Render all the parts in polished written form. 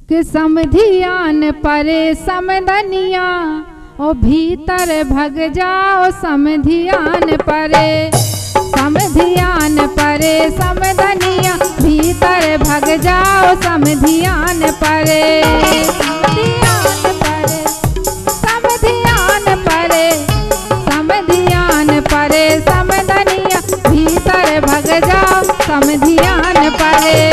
कि समधियान परे समधनिया ओ भीतर भग जाओ समधियान परे। समधियान परे समधनिया भीतर भग जाओ समधियान परे। समधियान परे समधियान परे समधनिया भीतर भग जाओ समधियान परे।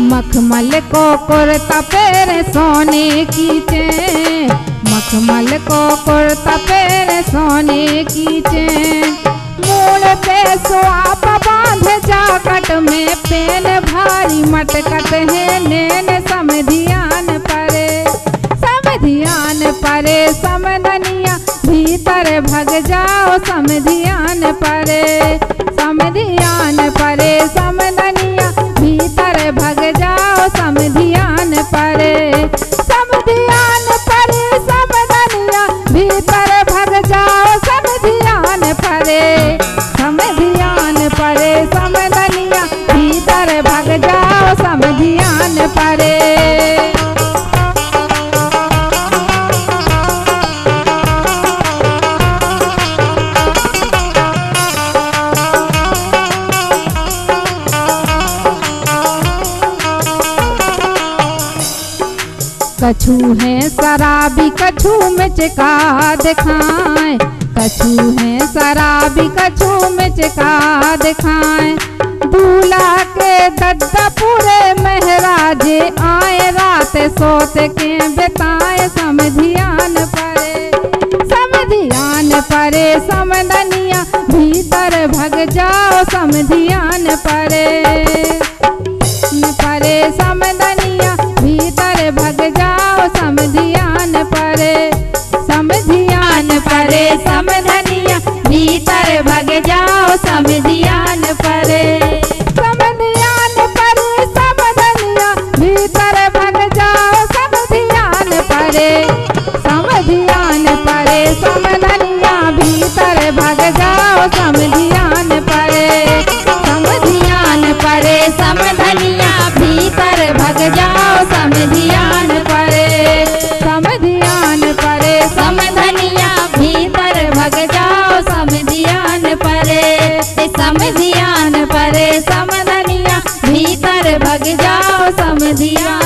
मखमल को कुर्ता पेरे सोने की चैन। मखमल को कुर्ता पेरे सोने की चैन। मूल पे सुआप बांधे जाकट में पेन भारी मटकत है नैन समधियान परे। समधियान परे समधनिया भीतर भग जाओ समधियान परे। समधियान परे समधनिया भीतर भग जाओ समधियान परे। समधियान परे समधनिया भीतर भग जाओ समधियान परे। समधियान परे समधनिया भीतर भग जाओ समधियान परे। कछु है शराबी कछु में चिका दिखाएं। कछु है शराबी कछु में चिका दिखाएं। दूल्हा के दद्दा पूरे महराजे आए रात सोत के बिताए समधियान परे। समधियान परे समधनिया भीतर भग जाओ समधियान परे। परे समधनिया भीतर भग जाओ समधियान परे। समधियान परे समधनिया भीतर भग जाओ समधियान परे। समधियान परे समधनिया भीतर भग जाओ समधियान परे। समधियान परे समधनिया भीतर भग जाओ समधियान परे। समधियान परे समधनिया भीतर भग जाओ समधियान परे। समधियान परे समधनिया भीतर भग जाओ समधियान परे। समधियान परे समधनिया भीतर भग जाओ समधियान